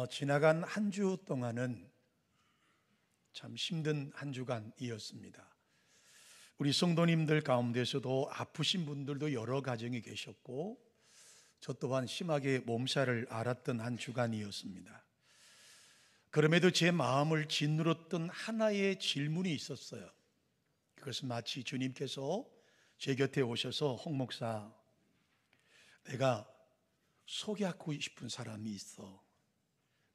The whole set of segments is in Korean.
지나간 한 주 동안은 참 힘든 한 주간이었습니다. 우리 성도님들 가운데서도 아프신 분들도 여러 가정이 계셨고 저 또한 심하게 몸살을 앓았던 한 주간이었습니다. 그럼에도 제 마음을 짓누렀던 하나의 질문이 있었어요. 그것은 마치 주님께서 제 곁에 오셔서 홍 목사, 내가 소개하고 싶은 사람이 있어.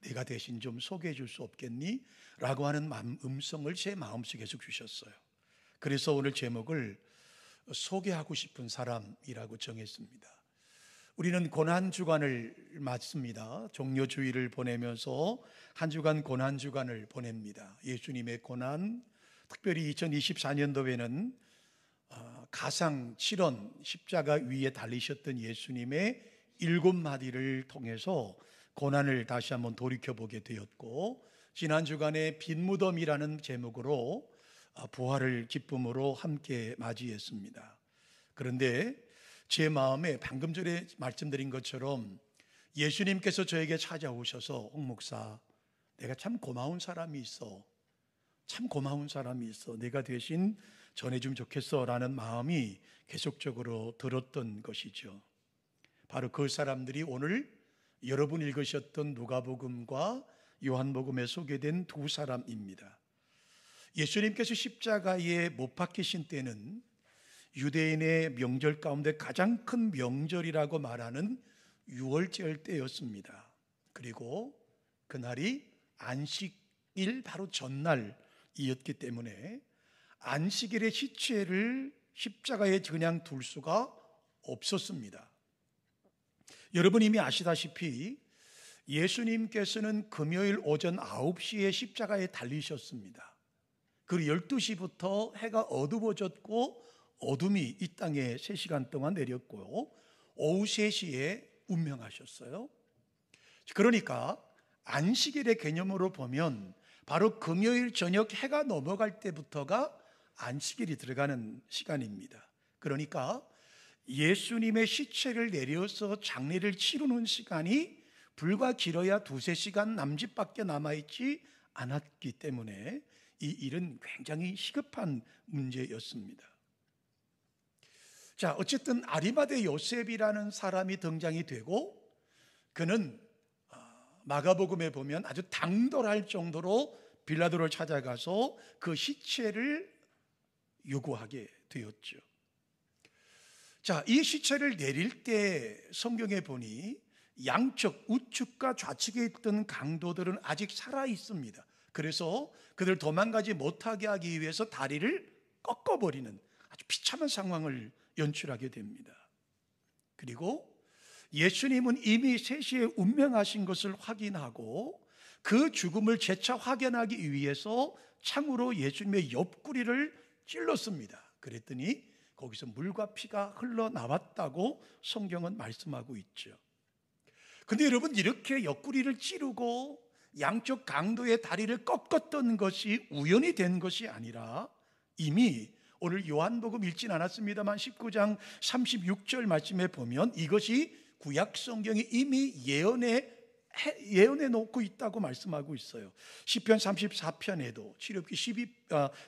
내가 대신 좀 소개해 줄 수 없겠니? 라고 하는 음성을 제 마음속에 계속 주셨어요. 그래서 오늘 제목을 소개하고 싶은 사람이라고 정했습니다. 우리는 고난주간을 맞습니다. 종료주의를 보내면서 한 주간 고난주간을 보냅니다. 예수님의 고난, 특별히 2024년도에는 가상 7원 십자가 위에 달리셨던 예수님의 7마디를 통해서 고난을 다시 한번 돌이켜보게 되었고, 지난 주간에 빈 무덤이라는 제목으로 부활을 기쁨으로 함께 맞이했습니다. 그런데 제 마음에 방금 전에 말씀드린 것처럼 예수님께서 저에게 찾아오셔서 홍 목사, 내가 참 고마운 사람이 있어. 참 고마운 사람이 있어. 내가 대신 전해주면 좋겠어 라는 마음이 계속적으로 들었던 것이죠. 바로 그 사람들이 오늘 여러분 읽으셨던 누가복음과 요한복음에 소개된 두 사람입니다. 예수님께서 십자가에 못 박히신 때는 유대인의 명절 가운데 가장 큰 명절이라고 말하는 유월절 때였습니다. 그리고 그날이 안식일 바로 전날이었기 때문에 안식일의 시체를 십자가에 그냥 둘 수가 없었습니다. 여러분 이미 아시다시피 예수님께서는 금요일 오전 9시에 십자가에 달리셨습니다. 그리고 12시부터 해가 어두워졌고 어둠이 이 땅에 3시간 동안 내렸고요, 오후 3시에 운명하셨어요. 그러니까 안식일의 개념으로 보면 바로 금요일 저녁 해가 넘어갈 때부터가 안식일이 들어가는 시간입니다. 그러니까 예수님의 시체를 내려서 장례를 치르는 시간이 불과 길어야 2-3시간 남짓밖에 남아있지 않았기 때문에 이 일은 굉장히 시급한 문제였습니다. 자, 어쨌든 아리마대 요셉이라는 사람이 등장이 되고, 그는 마가복음에 보면 아주 당돌할 정도로 빌라도를 찾아가서 그 시체를 요구하게 되었죠. 자, 이 시체를 내릴 때 성경에 보니 양측 우측과 좌측에 있던 강도들은 아직 살아 있습니다. 그래서 그들 도망가지 못하게 하기 위해서 다리를 꺾어버리는 아주 비참한 상황을 연출하게 됩니다. 그리고 예수님은 이미 3시에 운명하신 것을 확인하고 그 죽음을 재차 확인하기 위해서 창으로 예수님의 옆구리를 찔렀습니다. 그랬더니 거기서 물과 피가 흘러나왔다고 성경은 말씀하고 있죠. 근데 여러분, 이렇게 옆구리를 찌르고 양쪽 강도의 다리를 꺾었던 것이 우연이 된 것이 아니라 이미 오늘 요한복음 읽진 않았습니다만 19장 36절 말씀에 보면 이것이 구약 성경이 이미 예언해 놓고 있다고 말씀하고 있어요. 시편 34편에도, 출애굽기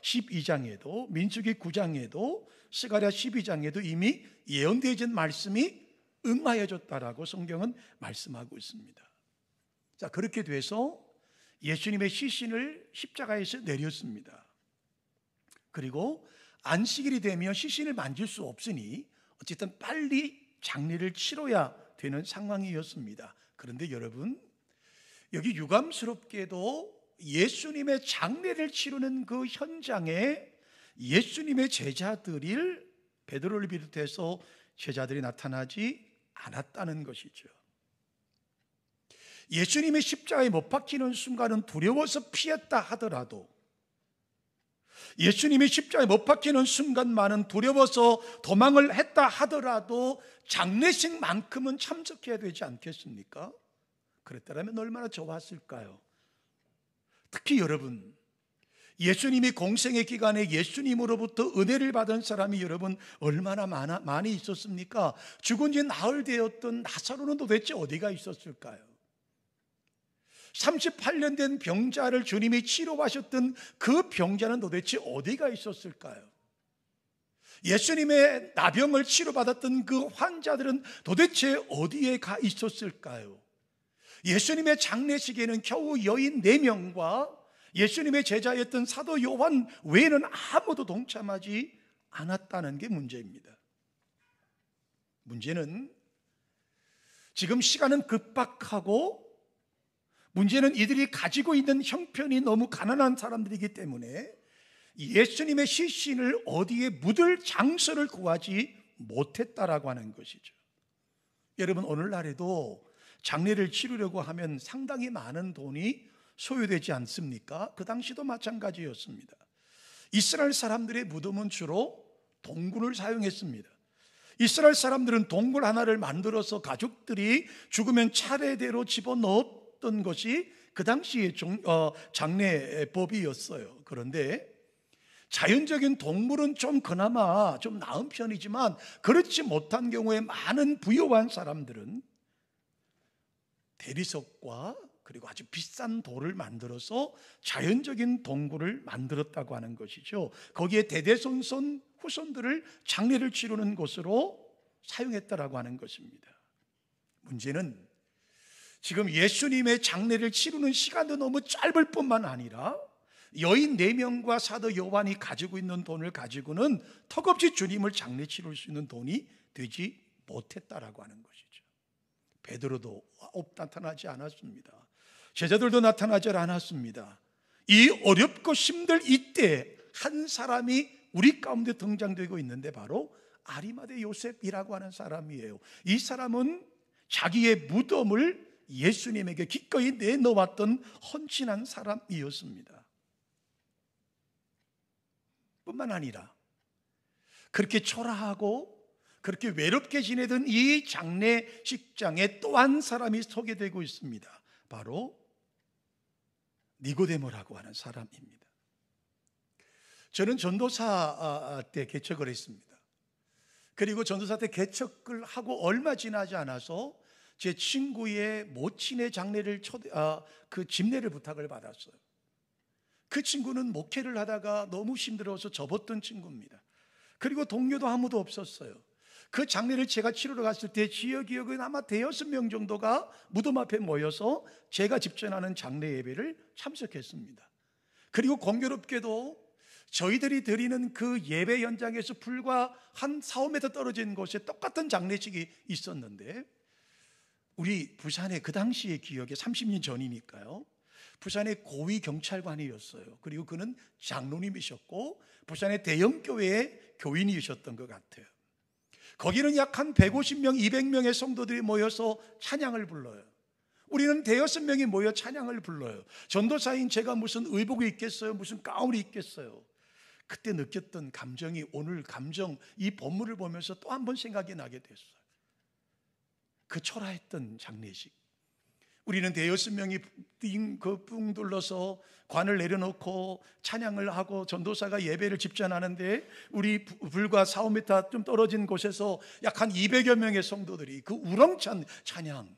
12장에도, 민수기 9장에도, 스가랴 12장에도 이미 예언되어진 말씀이 응하여졌다라고 성경은 말씀하고 있습니다. 자, 그렇게 돼서 예수님의 시신을 십자가에서 내렸습니다. 그리고 안식일이 되면 시신을 만질 수 없으니 어쨌든 빨리 장례를 치러야 되는 상황이었습니다. 그런데 여러분, 여기 유감스럽게도 예수님의 장례를 치르는 그 현장에 예수님의 제자들을, 베드로를 비롯해서 제자들이 나타나지 않았다는 것이죠. 예수님의 십자가에 못 박히는 순간은 두려워서 피했다 하더라도, 예수님이 십자가에 못 박히는 순간만은 두려워서 도망을 했다 하더라도 장례식만큼은 참석해야 되지 않겠습니까? 그랬다면 얼마나 좋았을까요? 특히 여러분, 예수님이 공생의 기간에 예수님으로부터 은혜를 받은 사람이 여러분 얼마나 많이 있었습니까? 죽은 지 나흘 되었던 나사로는 도대체 어디가 있었을까요? 38년 된 병자를 주님이 치료하셨던 그 병자는 도대체 어디가 있었을까요? 예수님의 나병을 치료받았던 그 환자들은 도대체 어디에 가 있었을까요? 예수님의 장례식에는 겨우 여인 4명과 예수님의 제자였던 사도 요한 외에는 아무도 동참하지 않았다는 게 문제입니다. 문제는 지금 시간은 급박하고, 문제는 이들이 가지고 있는 형편이 너무 가난한 사람들이기 때문에 예수님의 시신을 어디에 묻을 장소를 구하지 못했다라고 하는 것이죠. 여러분, 오늘날에도 장례를 치르려고 하면 상당히 많은 돈이 소요되지 않습니까? 그 당시도 마찬가지였습니다. 이스라엘 사람들의 무덤은 주로 동굴을 사용했습니다. 이스라엘 사람들은 동굴 하나를 만들어서 가족들이 죽으면 차례대로 집어넣었던 것이 그 당시의 장례법이었어요. 그런데 자연적인 동물은 좀 그나마 좀 나은 편이지만, 그렇지 못한 경우에 많은 부유한 사람들은 대리석과 그리고 아주 비싼 돌을 만들어서 자연적인 동굴을 만들었다고 하는 것이죠. 거기에 대대손손 후손들을 장례를 치르는 곳으로 사용했다라고 하는 것입니다. 문제는 지금 예수님의 장례를 치르는 시간도 너무 짧을 뿐만 아니라 여인 4명과 사도 요한이 가지고 있는 돈을 가지고는 턱없이 주님을 장례 치를 수 있는 돈이 되지 못했다라고 하는 것이죠. 베드로도 나타나지 않았습니다. 제자들도 나타나지 않았습니다. 이 어렵고 힘들 이때 한 사람이 우리 가운데 등장되고 있는데 바로 아리마대 요셉이라고 하는 사람이에요. 이 사람은 자기의 무덤을 예수님에게 기꺼이 내놓았던 헌신한 사람이었습니다. 뿐만 아니라 그렇게 초라하고 그렇게 외롭게 지내던 이 장례식장에 또 한 사람이 소개되고 있습니다. 바로 니고데모라고 하는 사람입니다. 저는 전도사 때 개척을 했습니다. 그리고 전도사 때 개척을 하고 얼마 지나지 않아서 제 친구의 모친의 장례를 그 집례를 부탁을 받았어요. 그 친구는 목회를 하다가 너무 힘들어서 접었던 친구입니다. 그리고 동료도 아무도 없었어요. 그 장례를 제가 치르러 갔을 때 지역은 아마 5-6명 정도가 무덤 앞에 모여서 제가 집전하는 장례 예배를 참석했습니다. 그리고 공교롭게도 저희들이 드리는 그 예배 현장에서 불과 한 4-5m 떨어진 곳에 똑같은 장례식이 있었는데, 우리 부산에 그 당시의 기억에 30년 전이니까요, 부산의 고위 경찰관이었어요. 그리고 그는 장로님이셨고 부산의 대형교회의 교인이셨던 것 같아요. 거기는 약 한 150명, 200명의 성도들이 모여서 찬양을 불러요. 우리는 5-6명이 모여 찬양을 불러요. 전도사인 제가 무슨 의복이 있겠어요? 무슨 가운이 있겠어요? 그때 느꼈던 감정이 오늘 이 본문을 보면서 또 한 번 생각이 나게 됐어요. 그 초라했던 장례식. 우리는 5-6명이 뿡 둘러서 관을 내려놓고 찬양을 하고 전도사가 예배를 집전하는데, 우리 불과 4-5m 좀 떨어진 곳에서 약 한 200여 명의 성도들이 그 우렁찬 찬양,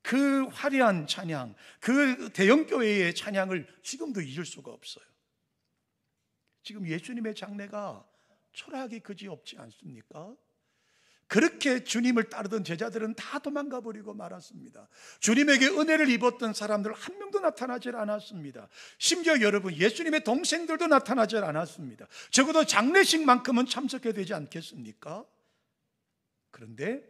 그 화려한 찬양, 그 대형교회의 찬양을 지금도 잊을 수가 없어요. 지금 예수님의 장례가 초라하게 그지없지 않습니까? 그렇게 주님을 따르던 제자들은 다 도망가 버리고 말았습니다. 주님에게 은혜를 입었던 사람들 한 명도 나타나질 않았습니다. 심지어 여러분, 예수님의 동생들도 나타나질 않았습니다. 적어도 장례식만큼은 참석해야 되지 않겠습니까? 그런데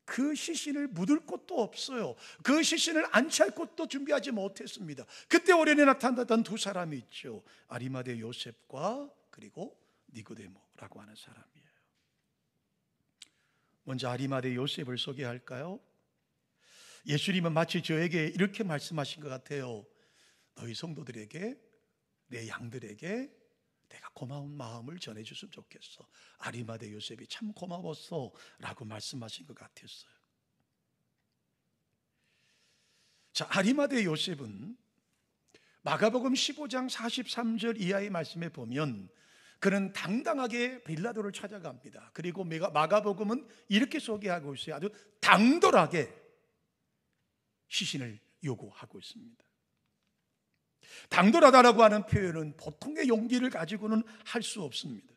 그 시신을 묻을 곳도 없어요. 그 시신을 안치할 곳도 준비하지 못했습니다. 그때 오랜에 나타났던 2 사람이 있죠. 아리마대 요셉과 그리고 니고데모라고 하는 사람이에요. 먼저 아리마대 요셉을 소개할까요? 예수님은 마치 저에게 이렇게 말씀하신 것 같아요. 너희 성도들에게, 내 양들에게 내가 고마운 마음을 전해줬으면 좋겠어. 아리마대 요셉이 참 고마웠어 라고 말씀하신 것 같았어요. 자, 아리마대 요셉은 마가복음 15장 43절 이하의 말씀에 보면 그는 당당하게 빌라도를 찾아갑니다. 그리고 마가복음은 이렇게 소개하고 있어요. 아주 당돌하게 시신을 요구하고 있습니다. 당돌하다라고 하는 표현은 보통의 용기를 가지고는 할 수 없습니다.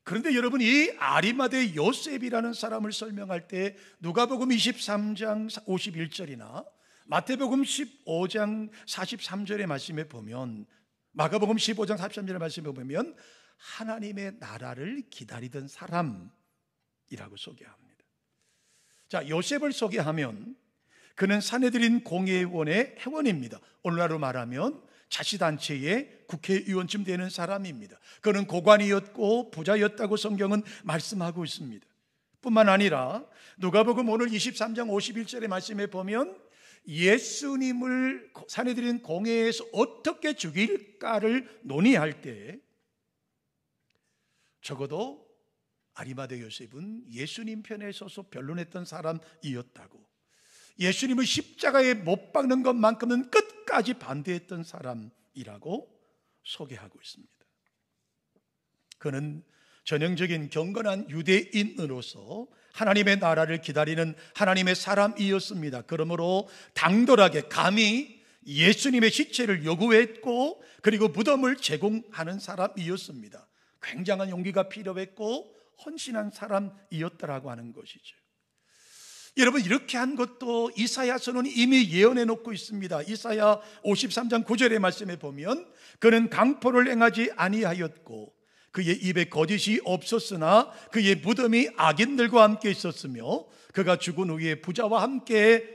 그런데 여러분, 이 아리마대 요셉이라는 사람을 설명할 때 누가복음 23장 51절이나 마태복음 15장 43절의 말씀에 보면, 마가복음 15장 43절의 말씀에 보면 하나님의 나라를 기다리던 사람이라고 소개합니다. 자, 요셉을 소개하면 그는 사내들인 공회원의 회원입니다. 오늘날로 말하면 자치단체의 국회의원쯤 되는 사람입니다. 그는 고관이었고 부자였다고 성경은 말씀하고 있습니다. 뿐만 아니라 누가복음 오늘 23장 51절의 말씀에 보면 예수님을 사내들인 공회에서 어떻게 죽일까를 논의할 때 적어도 아리마대 요셉은 예수님 편에 서서 변론했던 사람이었다고, 예수님을 십자가에 못 박는 것만큼은 끝까지 반대했던 사람이라고 소개하고 있습니다. 그는 전형적인 경건한 유대인으로서 하나님의 나라를 기다리는 하나님의 사람이었습니다. 그러므로 당돌하게 감히 예수님의 시체를 요구했고, 그리고 무덤을 제공하는 사람이었습니다. 굉장한 용기가 필요했고 헌신한 사람이었다라고 하는 것이죠. 여러분, 이렇게 한 것도 이사야서는 이미 예언해 놓고 있습니다. 이사야 53장 9절의 말씀에 보면 그는 강포를 행하지 아니하였고 그의 입에 거짓이 없었으나 그의 무덤이 악인들과 함께 있었으며 그가 죽은 후에 부자와 함께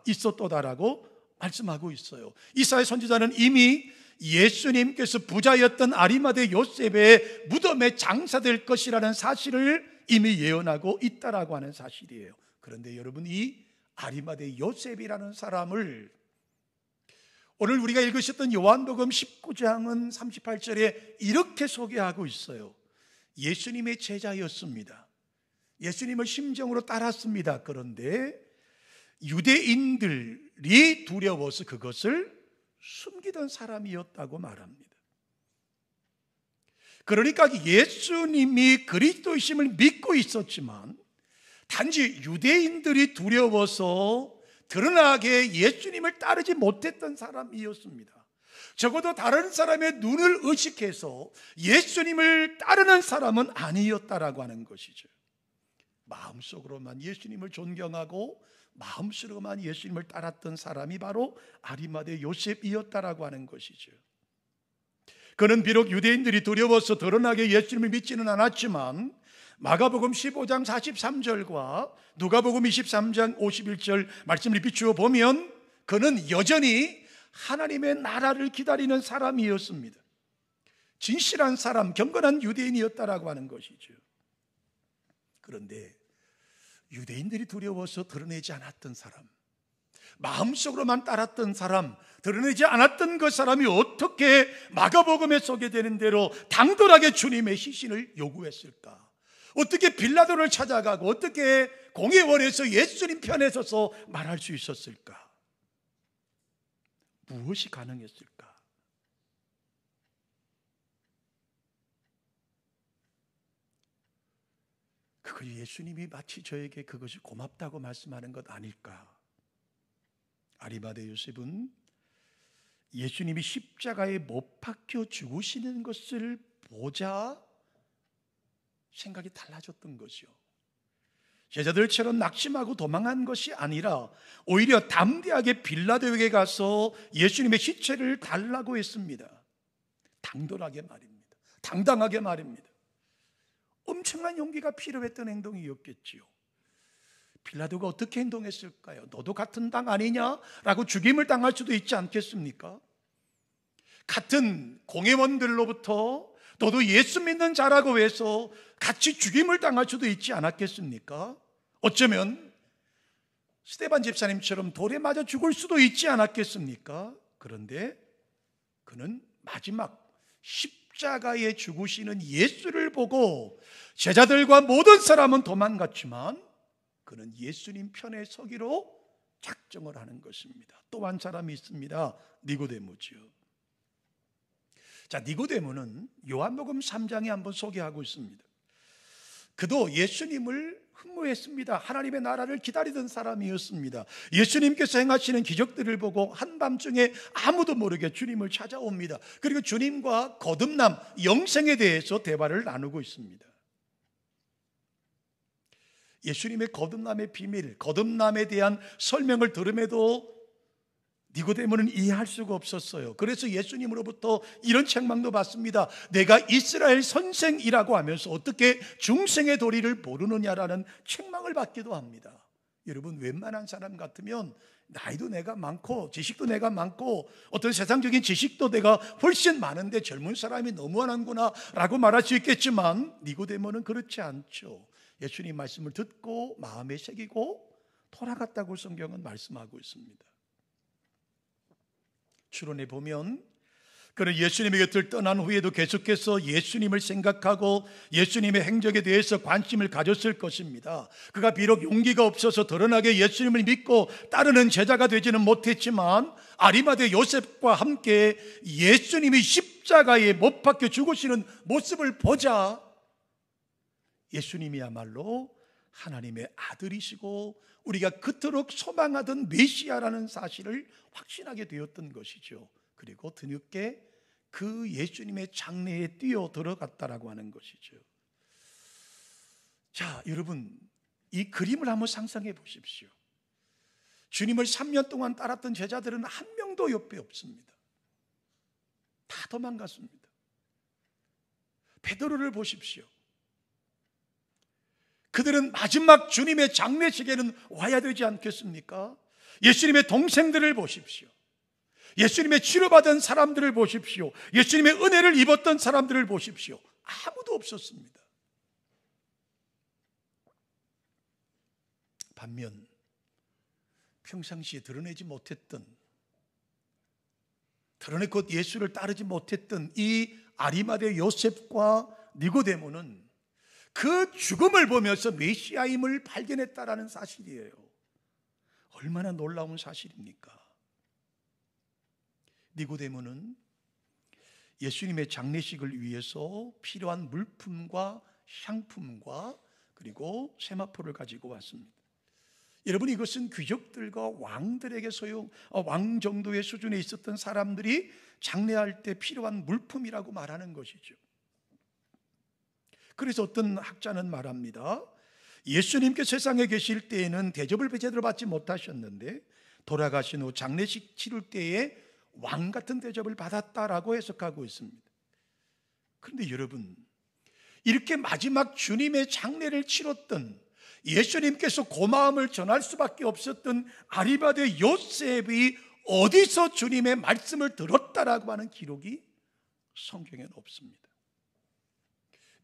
있었도다라고 말씀하고 있어요. 이사야 선지자는 이미 예수님께서 부자였던 아리마대 요셉의 무덤에 장사될 것이라는 사실을 이미 예언하고 있다라고 하는 사실이에요. 그런데 여러분, 이 아리마대 요셉이라는 사람을 오늘 우리가 읽으셨던 요한복음 19장은 38절에 이렇게 소개하고 있어요. 예수님의 제자였습니다. 예수님을 심정으로 따랐습니다. 그런데 유대인들이 두려워서 그것을 숨기던 사람이었다고 말합니다. 그러니까 예수님이 그리스도이심을 믿고 있었지만 단지 유대인들이 두려워서 드러나게 예수님을 따르지 못했던 사람이었습니다. 적어도 다른 사람의 눈을 의식해서 예수님을 따르는 사람은 아니었다라고 하는 것이죠. 마음속으로만 예수님을 존경하고 마음속으로만 예수님을 따랐던 사람이 바로 아리마대 요셉이었다라고 하는 것이죠. 그는 비록 유대인들이 두려워서 드러나게 예수님을 믿지는 않았지만 마가복음 15장 43절과 누가복음 23장 51절 말씀을 비추어 보면 그는 여전히 하나님의 나라를 기다리는 사람이었습니다. 진실한 사람, 경건한 유대인이었다라고 하는 것이죠. 그런데 유대인들이 두려워서 드러내지 않았던 사람, 마음속으로만 따랐던 사람, 드러내지 않았던 그 사람이 어떻게 마가복음에 소개되는 대로 당돌하게 주님의 시신을 요구했을까? 어떻게 빌라도를 찾아가고 어떻게 공회원에서 예수님 편에 서서 말할 수 있었을까? 무엇이 가능했을까? 그걸 예수님이 마치 저에게 그것이 고맙다고 말씀하는 것 아닐까? 아리마대 요셉은 예수님이 십자가에 못 박혀 죽으시는 것을 보자 생각이 달라졌던 것이요. 제자들처럼 낙심하고 도망한 것이 아니라 오히려 담대하게 빌라도에게 가서 예수님의 시체를 달라고 했습니다. 당돌하게 말입니다. 당당하게 말입니다. 엄청난 용기가 필요했던 행동이었겠지요. 빌라도가 어떻게 행동했을까요? 너도 같은 당 아니냐라고 죽임을 당할 수도 있지 않겠습니까? 같은 공회원들로부터 너도 예수 믿는 자라고 해서 같이 죽임을 당할 수도 있지 않았겠습니까? 어쩌면 스데반 집사님처럼 돌에 맞아 죽을 수도 있지 않았겠습니까? 그런데 그는 마지막 십자가에 죽으시는 예수를 보고 제자들과 모든 사람은 도망갔지만 그는 예수님 편에 서기로 작정을 하는 것입니다. 또 한 사람이 있습니다. 니고데모지요. 자, 니고데모는 요한복음 3장에 한번 소개하고 있습니다. 그도 예수님을 흠모했습니다. 하나님의 나라를 기다리던 사람이었습니다. 예수님께서 행하시는 기적들을 보고 한밤중에 아무도 모르게 주님을 찾아옵니다. 그리고 주님과 거듭남, 영생에 대해서 대화를 나누고 있습니다. 예수님의 거듭남의 비밀, 거듭남에 대한 설명을 들음에도 니고데모는 이해할 수가 없었어요. 그래서 예수님으로부터 이런 책망도 받습니다. 내가 이스라엘 선생이라고 하면서 어떻게 중생의 도리를 모르느냐라는 책망을 받기도 합니다. 여러분, 웬만한 사람 같으면 나이도 내가 많고 지식도 내가 많고 어떤 세상적인 지식도 내가 훨씬 많은데 젊은 사람이 너무하는구나 라고 말할 수 있겠지만 니고데모는 그렇지 않죠. 예수님 말씀을 듣고 마음에 새기고 돌아갔다고 성경은 말씀하고 있습니다. 추론해 보면 그는 예수님의 곁을 떠난 후에도 계속해서 예수님을 생각하고 예수님의 행적에 대해서 관심을 가졌을 것입니다. 그가 비록 용기가 없어서 드러나게 예수님을 믿고 따르는 제자가 되지는 못했지만 아리마대 요셉과 함께 예수님이 십자가에 못 박혀 죽으시는 모습을 보자 예수님이야말로 하나님의 아들이시고 우리가 그토록 소망하던 메시아라는 사실을 확신하게 되었던 것이죠. 그리고 뒤늦게 그 예수님의 장래에 뛰어 들어갔다라고 하는 것이죠. 자, 여러분, 이 그림을 한번 상상해 보십시오. 주님을 3년 동안 따랐던 제자들은 한 명도 옆에 없습니다. 다 도망갔습니다. 베드로를 보십시오. 그들은 마지막 주님의 장례식에는 와야 되지 않겠습니까? 예수님의 동생들을 보십시오. 예수님의 치료받은 사람들을 보십시오. 예수님의 은혜를 입었던 사람들을 보십시오. 아무도 없었습니다. 반면 평상시에 드러내지 못했던, 드러내고 예수를 따르지 못했던 이 아리마대 요셉과 니고데모는 그 죽음을 보면서 메시아임을 발견했다라는 사실이에요. 얼마나 놀라운 사실입니까? 니고데모는 예수님의 장례식을 위해서 필요한 물품과 향품과 그리고 세마포를 가지고 왔습니다. 여러분, 이것은 귀족들과 왕들에게 왕 정도의 수준에 있었던 사람들이 장례할 때 필요한 물품이라고 말하는 것이죠. 그래서 어떤 학자는 말합니다. 예수님께 세상에 계실 때에는 대접을 제대로 받지 못하셨는데 돌아가신 후 장례식 치를 때에 왕 같은 대접을 받았다라고 해석하고 있습니다. 그런데 여러분, 이렇게 마지막 주님의 장례를 치렀던 예수님께서 고마움을 전할 수밖에 없었던 아리마대 요셉이 어디서 주님의 말씀을 들었다라고 하는 기록이 성경에는 없습니다.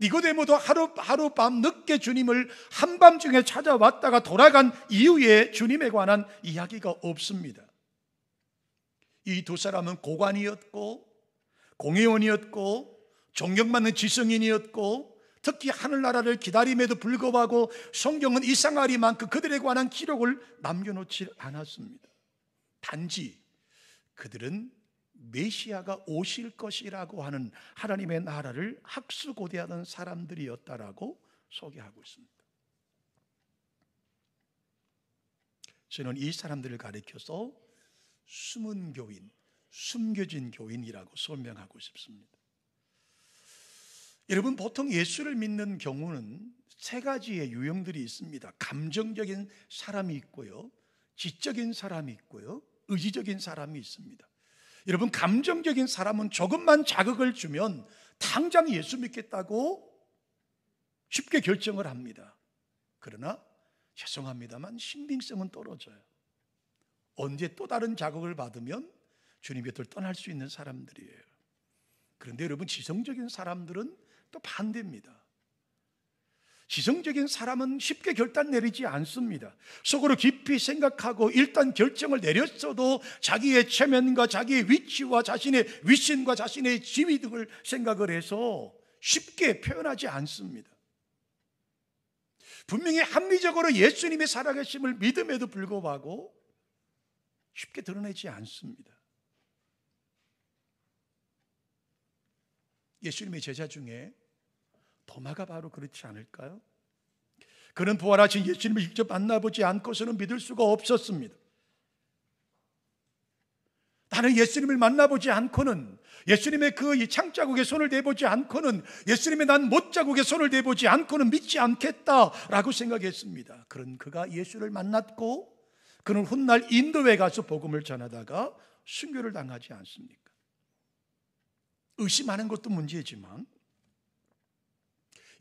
니고데모도 하룻밤 늦게 주님을 한밤중에 찾아왔다가 돌아간 이후에 주님에 관한 이야기가 없습니다. 이 두 사람은 고관이었고 공회원이었고 존경받는 지성인이었고 특히 하늘나라를 기다림에도 불구하고 성경은 이상하리만큼 그들에 관한 기록을 남겨놓지 않았습니다. 단지 그들은 메시아가 오실 것이라고 하는 하나님의 나라를 학수고대하던 사람들이었다라고 소개하고 있습니다. 저는 이 사람들을 가리켜서 숨은 교인, 숨겨진 교인이라고 설명하고 싶습니다. 여러분, 보통 예수를 믿는 경우는 세 가지의 유형들이 있습니다. 감정적인 사람이 있고요, 지적인 사람이 있고요, 의지적인 사람이 있습니다. 여러분, 감정적인 사람은 조금만 자극을 주면 당장 예수 믿겠다고 쉽게 결정을 합니다. 그러나 죄송합니다만 신빙성은 떨어져요. 언제 또 다른 자극을 받으면 주님 곁을 떠날 수 있는 사람들이에요. 그런데 여러분, 지성적인 사람들은 또 반대입니다. 지성적인 사람은 쉽게 결단 내리지 않습니다. 속으로 깊이 생각하고 일단 결정을 내렸어도 자기의 체면과 자기의 위치와 자신의 위신과 자신의 지위 등을 생각을 해서 쉽게 표현하지 않습니다. 분명히 합리적으로 예수님의 살아계심을 믿음에도 불구하고 쉽게 드러내지 않습니다. 예수님의 제자 중에 도마가 바로 그렇지 않을까요? 그는 부활하신 예수님을 직접 만나보지 않고서는 믿을 수가 없었습니다. 나는 예수님을 만나보지 않고는, 예수님의 그 창자국에 손을 대보지 않고는, 예수님의 난 못자국에 손을 대보지 않고는 믿지 않겠다라고 생각했습니다. 그런 그가 예수를 만났고 그는 훗날 인도에 가서 복음을 전하다가 순교를 당하지 않습니까? 의심하는 것도 문제지만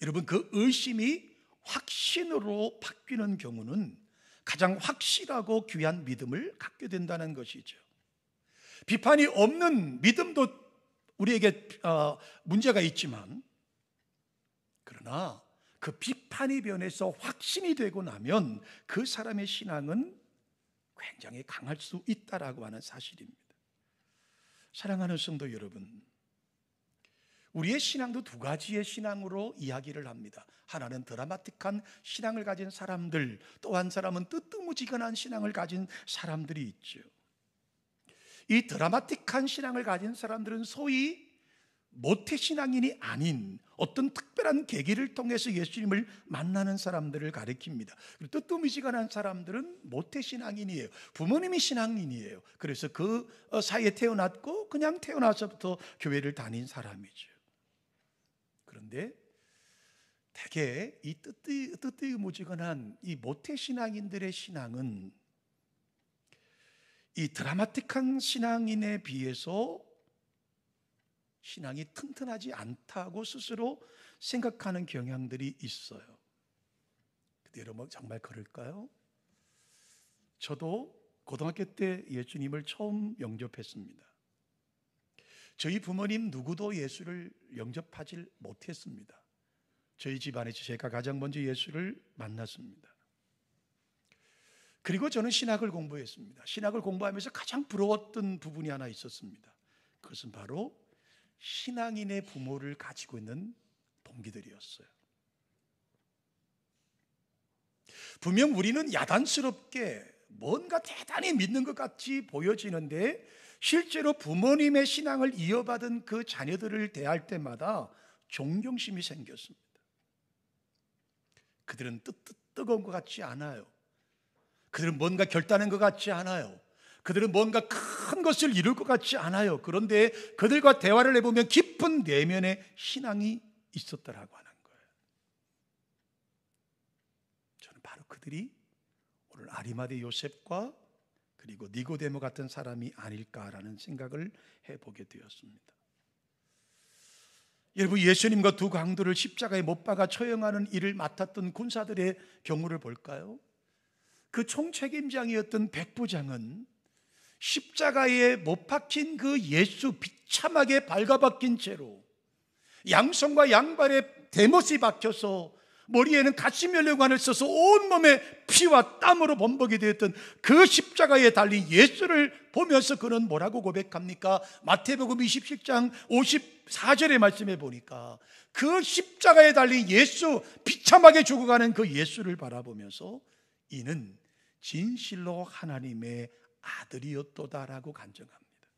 여러분, 그 의심이 확신으로 바뀌는 경우는 가장 확실하고 귀한 믿음을 갖게 된다는 것이죠. 비판이 없는 믿음도 우리에게 문제가 있지만, 그러나 그 비판이 변해서 확신이 되고 나면 그 사람의 신앙은 굉장히 강할 수 있다라고 하는 사실입니다. 사랑하는 성도 여러분, 우리의 신앙도 두 가지의 신앙으로 이야기를 합니다. 하나는 드라마틱한 신앙을 가진 사람들, 또 한 사람은 뜨뜻무지근한 신앙을 가진 사람들이 있죠. 이 드라마틱한 신앙을 가진 사람들은 소위 모태신앙인이 아닌 어떤 특별한 계기를 통해서 예수님을 만나는 사람들을 가리킵니다. 그리고 뜨뜻미지근한 사람들은 모태신앙인이에요. 부모님이 신앙인이에요. 그래서 그 사이에 태어났고 그냥 태어나서부터 교회를 다닌 사람이죠. 그런데 대개 이 뜨뜻무지근한 이 모태신앙인들의 신앙은 이 드라마틱한 신앙인에 비해서 신앙이 튼튼하지 않다고 스스로 생각하는 경향들이 있어요. 근데 여러분, 정말 그럴까요? 저도 고등학교 때 예수님을 처음 영접했습니다. 저희 부모님 누구도 예수를 영접하지 못했습니다. 저희 집안에서 제가 가장 먼저 예수를 만났습니다. 그리고 저는 신학을 공부했습니다. 신학을 공부하면서 가장 부러웠던 부분이 하나 있었습니다. 그것은 바로 신앙인의 부모를 가지고 있는 동기들이었어요. 분명 우리는 야단스럽게 뭔가 대단히 믿는 것 같이 보여지는데, 실제로 부모님의 신앙을 이어받은 그 자녀들을 대할 때마다 존경심이 생겼습니다. 그들은 뜨거운 것 같지 않아요. 그들은 뭔가 결단한 것 같지 않아요. 그들은 뭔가 큰 것을 이룰 것 같지 않아요. 그런데 그들과 대화를 해보면 깊은 내면의 신앙이 있었다라고 하는 거예요. 저는 바로 그들이 오늘 아리마대 요셉과 그리고 니고데모 같은 사람이 아닐까라는 생각을 해보게 되었습니다. 여러분, 예수님과 두 강도를 십자가에 못 박아 처형하는 일을 맡았던 군사들의 경우를 볼까요? 그 총책임장이었던 백부장은 십자가에 못 박힌 그 예수 비참하게 발가벗긴 채로 양손과 양발에 대못이 박혀서 머리에는 가시면류관을 써서 온몸에 피와 땀으로 범벅이 되었던 그 십자가에 달린 예수를 보면서 그는 뭐라고 고백합니까? 마태복음 27장 54절의 말씀에 보니까 그 십자가에 달린 예수, 비참하게 죽어가는 그 예수를 바라보면서 이는 진실로 하나님의 아들이었도다라고 간증합니다.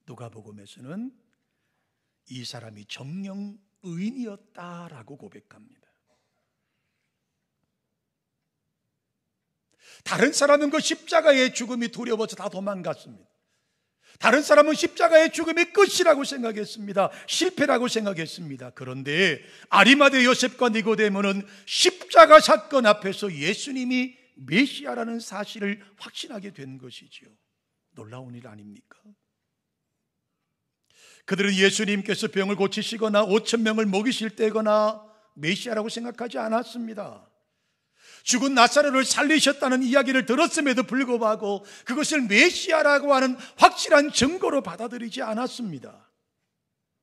누가복음에서는 이 사람이 정령 의인이었다라고 고백합니다. 다른 사람은 그 십자가의 죽음이 두려워서 다 도망갔습니다. 다른 사람은 십자가의 죽음이 끝이라고 생각했습니다. 실패라고 생각했습니다. 그런데 아리마대 요셉과 니고데모는 십자가 사건 앞에서 예수님이 메시아라는 사실을 확신하게 된 것이지요. 놀라운 일 아닙니까? 그들은 예수님께서 병을 고치시거나 5,000명을 먹이실 때거나 메시아라고 생각하지 않았습니다. 죽은 나사로를 살리셨다는 이야기를 들었음에도 불구하고 그것을 메시아라고 하는 확실한 증거로 받아들이지 않았습니다.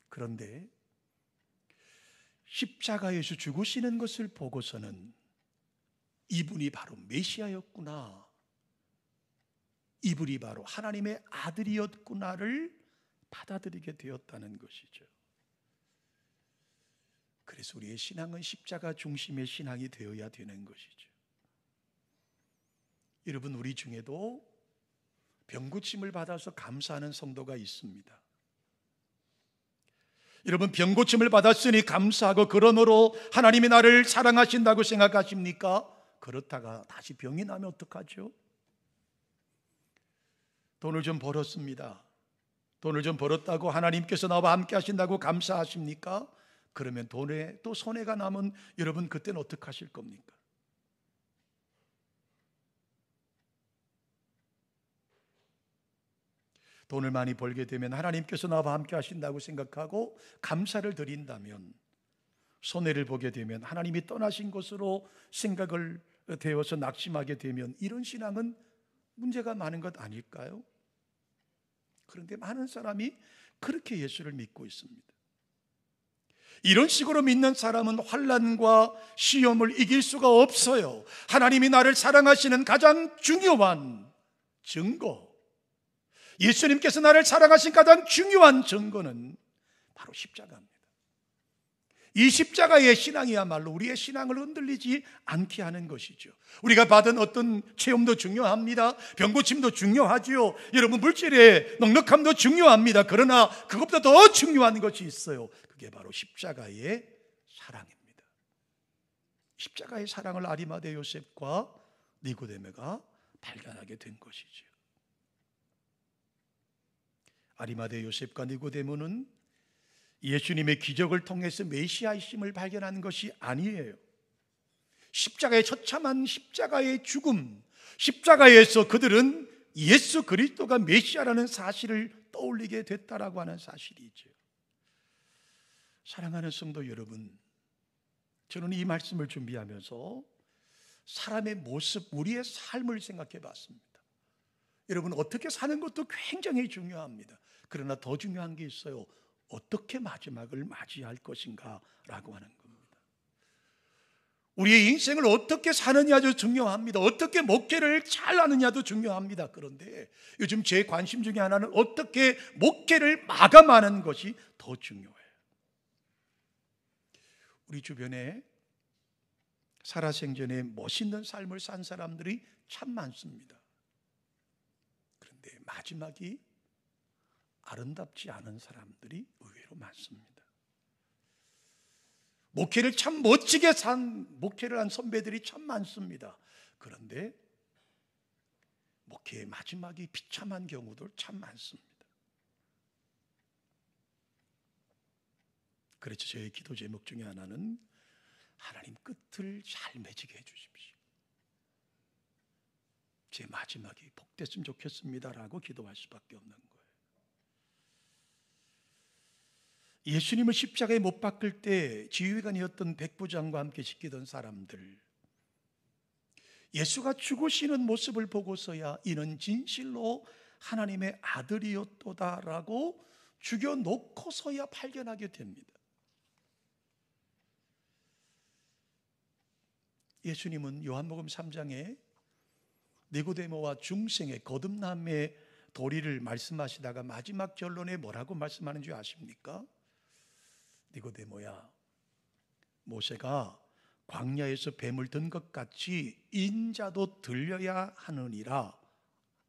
그런데 십자가에서 죽으시는 것을 보고서는 이분이 바로 메시아였구나, 이분이 바로 하나님의 아들이었구나를 받아들이게 되었다는 것이죠. 그래서 우리의 신앙은 십자가 중심의 신앙이 되어야 되는 것이죠. 여러분, 우리 중에도 병고침을 받아서 감사하는 성도가 있습니다. 여러분, 병고침을 받았으니 감사하고 그러므로 하나님이 나를 사랑하신다고 생각하십니까? 그렇다가 다시 병이 나면 어떡하죠? 돈을 좀 벌었습니다. 돈을 좀 벌었다고 하나님께서 나와 함께 하신다고 감사하십니까? 그러면 돈에 또 손해가 나면 여러분, 그때는 어떻게 하실 겁니까? 돈을 많이 벌게 되면 하나님께서 나와 함께 하신다고 생각하고 감사를 드린다면, 손해를 보게 되면 하나님이 떠나신 것으로 생각을 되어서 낙심하게 되면 이런 신앙은 문제가 많은 것 아닐까요? 그런데 많은 사람이 그렇게 예수를 믿고 있습니다. 이런 식으로 믿는 사람은 환난과 시험을 이길 수가 없어요. 하나님이 나를 사랑하시는 가장 중요한 증거, 예수님께서 나를 사랑하신 가장 중요한 증거는 바로 십자가입니다. 이 십자가의 신앙이야말로 우리의 신앙을 흔들리지 않게 하는 것이죠. 우리가 받은 어떤 체험도 중요합니다. 병고침도 중요하지요. 여러분, 물질의 넉넉함도 중요합니다. 그러나 그것보다 더 중요한 것이 있어요. 그게 바로 십자가의 사랑입니다. 십자가의 사랑을 아리마대 요셉과 니고데모가 발견하게 된 것이죠. 아리마대 요셉과 니고데모는 예수님의 기적을 통해서 메시아이심을 발견한 것이 아니에요. 십자가의 처참한 십자가의 죽음, 십자가에서 그들은 예수 그리스도가 메시아라는 사실을 떠올리게 됐다라고 하는 사실이죠. 사랑하는 성도 여러분, 저는 이 말씀을 준비하면서 사람의 모습, 우리의 삶을 생각해 봤습니다. 여러분, 어떻게 사는 것도 굉장히 중요합니다. 그러나 더 중요한 게 있어요. 어떻게 마지막을 맞이할 것인가 라고 하는 겁니다. 우리의 인생을 어떻게 사느냐도 중요합니다. 어떻게 목회를 잘 하느냐도 중요합니다. 그런데 요즘 제 관심 중에 하나는 어떻게 목회를 마감하는 것이 더 중요해요. 우리 주변에 살아생전에 멋있는 삶을 산 사람들이 참 많습니다. 그런데 마지막이 아름답지 않은 사람들이 의외로 많습니다. 목회를 참 멋지게 목회를 한 선배들이 참 많습니다. 그런데 목회의 마지막이 비참한 경우도 참 많습니다. 그래서 저의 기도 제목 중에 하나는 하나님, 끝을 잘 맺게 해주십시오. 제 마지막이 복됐으면 좋겠습니다라고 기도할 수밖에 없는 거예요. 예수님을 십자가에 못 박을 때 지휘관이었던 백부장과 함께 지키던 사람들, 예수가 죽으시는 모습을 보고서야 이는 진실로 하나님의 아들이었도다라고 죽여놓고서야 발견하게 됩니다. 예수님은 요한복음 3장에 니고데모와 중생의 거듭남의 도리를 말씀하시다가 마지막 결론에 뭐라고 말씀하는 줄 아십니까? 니고데모야, 모세가 광야에서 뱀을 든 것 같이 인자도 들려야 하느니라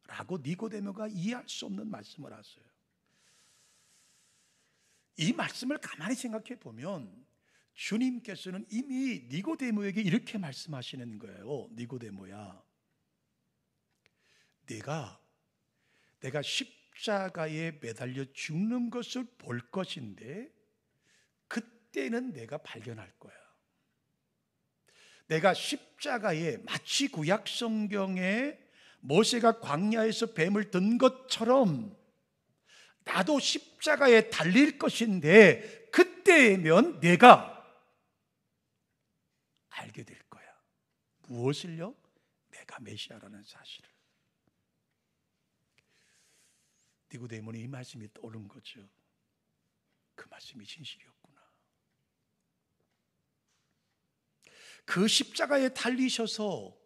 라고 니고데모가 이해할 수 없는 말씀을 하세요. 이 말씀을 가만히 생각해 보면 주님께서는 이미 니고데모에게 이렇게 말씀하시는 거예요. 니고데모야, 내가 십자가에 매달려 죽는 것을 볼 것인데 그때는 내가 발견할 거야. 내가 십자가에 마치 구약 성경에 모세가 광야에서 뱀을 든 것처럼 나도 십자가에 달릴 것인데 그때면 내가 알게 될 거야. 무엇을요? 내가 메시아라는 사실을. 니고데모는 이 말씀이 떠오른 거죠. 그 말씀이 진실이었구나. 그 십자가에 달리셔서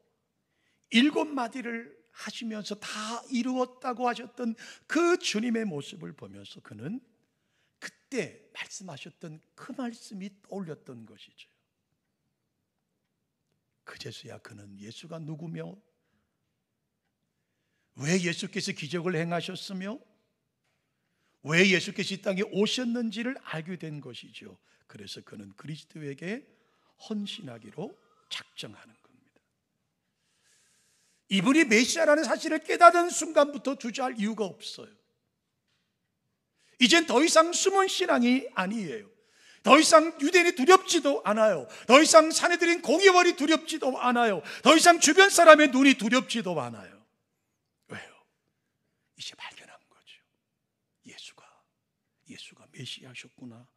7마디를 하시면서 다 이루었다고 하셨던 그 주님의 모습을 보면서 그는 그때 말씀하셨던 그 말씀이 떠올렸던 것이죠. 그제서야 그는 예수가 누구며, 왜 예수께서 기적을 행하셨으며 왜 예수께서 이 땅에 오셨는지를 알게 된 것이죠. 그래서 그는 그리스도에게 헌신하기로 작정하는 겁니다. 이분이 메시아라는 사실을 깨닫은 순간부터 주저할 이유가 없어요. 이젠 더 이상 숨은 신앙이 아니에요. 더 이상 유대인이 두렵지도 않아요. 더 이상 사내들인 공의원이 두렵지도 않아요. 더 이상 주변 사람의 눈이 두렵지도 않아요. 왜요? 이제 발견한 거죠. 예수가 메시아셨구나.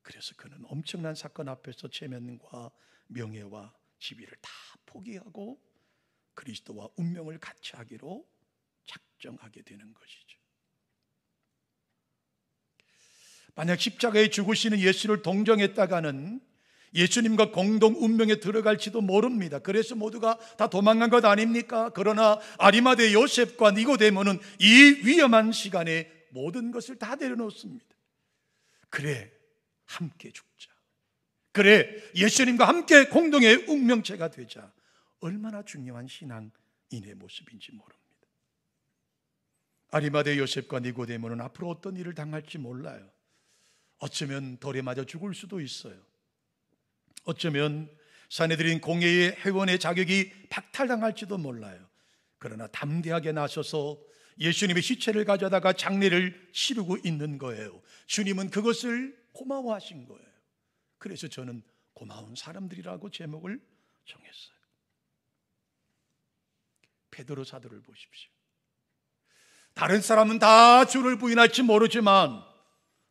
그래서 그는 엄청난 사건 앞에서 체면과 명예와 지위를 다 포기하고 그리스도와 운명을 같이 하기로 작정하게 되는 것이죠. 만약 십자가에 죽으시는 예수를 동정했다가는 예수님과 공동 운명에 들어갈지도 모릅니다. 그래서 모두가 다 도망간 것 아닙니까? 그러나 아리마대 요셉과 니고데모는 이 위험한 시간에 모든 것을 다 내려놓습니다. 그래, 함께 죽자. 그래, 예수님과 함께 공동의 운명체가 되자. 얼마나 중요한 신앙인의 모습인지 모릅니다. 아리마대 요셉과 니고데모는 앞으로 어떤 일을 당할지 몰라요. 어쩌면 돌에 맞아 죽을 수도 있어요. 어쩌면 사내들인 공회의 회원의 자격이 박탈당할지도 몰라요. 그러나 담대하게 나서서 예수님의 시체를 가져다가 장례를 치르고 있는 거예요. 주님은 그것을 고마워하신 거예요. 그래서 저는 고마운 사람들이라고 제목을 정했어요. 베드로 사도를 보십시오. 다른 사람은 다 주를 부인할지 모르지만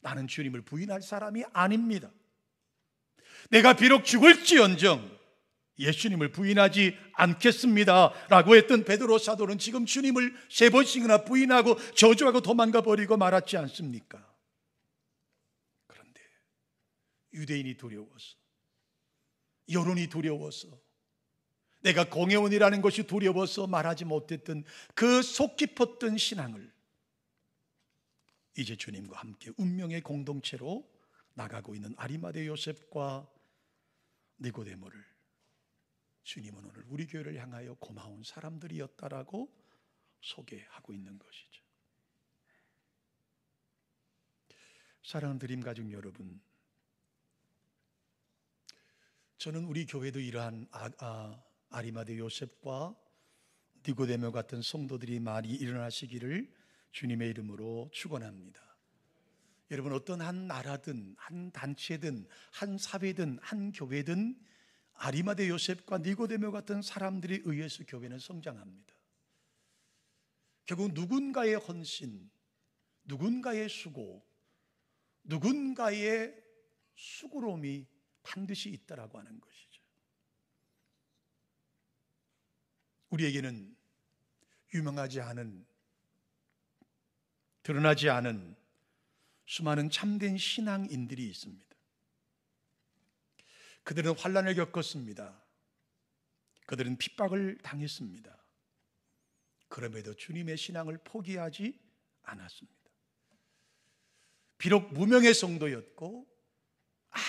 나는 주님을 부인할 사람이 아닙니다. 내가 비록 죽을지언정 예수님을 부인하지 않겠습니다 라고 했던 베드로 사도는 지금 주님을 3번씩이나 부인하고 저주하고 도망가 버리고 말았지 않습니까? 그런데 유대인이 두려워서, 여론이 두려워서, 내가 공회원이라는 것이 두려워서 말하지 못했던 그 속 깊었던 신앙을 이제 주님과 함께 운명의 공동체로 나가고 있는 아리마대 요셉과 니고데모를 주님은 오늘 우리 교회를 향하여 고마운 사람들이었다라고 소개하고 있는 것이죠. 사랑하는 드림 가족 여러분, 저는 우리 교회도 이러한 아리마대 요셉과 니고데모 같은 성도들이 많이 일어나시기를 주님의 이름으로 축원합니다. 여러분, 어떤 한 나라든 한 단체든 한 사회든 한 교회든 아리마대 요셉과 니고데모 같은 사람들에 의해서 교회는 성장합니다. 결국 누군가의 헌신, 누군가의 수고, 누군가의 수고로움이 반드시 있다라고 하는 것이죠. 우리에게는 유명하지 않은, 드러나지 않은 수많은 참된 신앙인들이 있습니다. 그들은 환난을 겪었습니다. 그들은 핍박을 당했습니다. 그럼에도 주님의 신앙을 포기하지 않았습니다. 비록 무명의 성도였고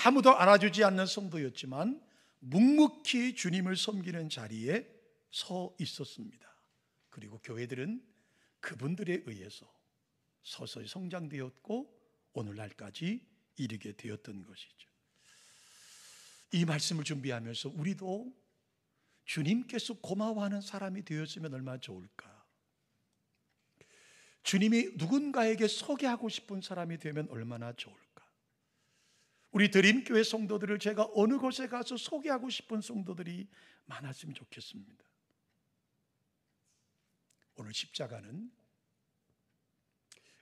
아무도 알아주지 않는 성도였지만 묵묵히 주님을 섬기는 자리에 서 있었습니다. 그리고 교회들은 그분들에 의해서 서서히 성장되었고 오늘날까지 이르게 되었던 것이죠. 이 말씀을 준비하면서 우리도 주님께서 고마워하는 사람이 되었으면 얼마나 좋을까. 주님이 누군가에게 소개하고 싶은 사람이 되면 얼마나 좋을까. 우리 드림교회 성도들을 제가 어느 곳에 가서 소개하고 싶은 성도들이 많았으면 좋겠습니다. 오늘 십자가는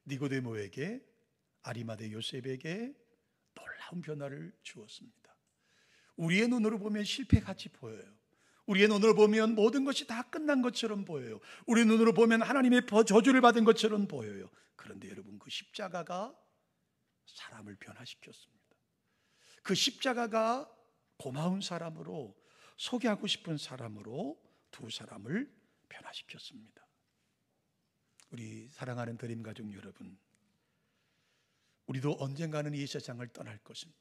니고데모에게, 아리마대 요셉에게 놀라운 변화를 주었습니다. 우리의 눈으로 보면 실패같이 보여요. 우리의 눈으로 보면 모든 것이 다 끝난 것처럼 보여요. 우리 눈으로 보면 하나님의 저주를 받은 것처럼 보여요. 그런데 여러분, 그 십자가가 사람을 변화시켰습니다. 그 십자가가 고마운 사람으로, 소개하고 싶은 사람으로 두 사람을 변화시켰습니다. 우리 사랑하는 드림 가족 여러분, 우리도 언젠가는 이 세상을 떠날 것입니다.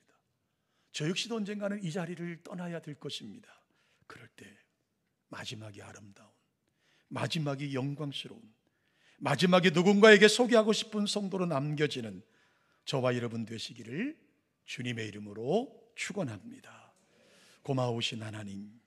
저 역시도 언젠가는 이 자리를 떠나야 될 것입니다. 그럴 때 마지막이 아름다운, 마지막이 영광스러운, 마지막에 누군가에게 소개하고 싶은 성도로 남겨지는 저와 여러분 되시기를 주님의 이름으로 축원합니다. 고마우신 하나님,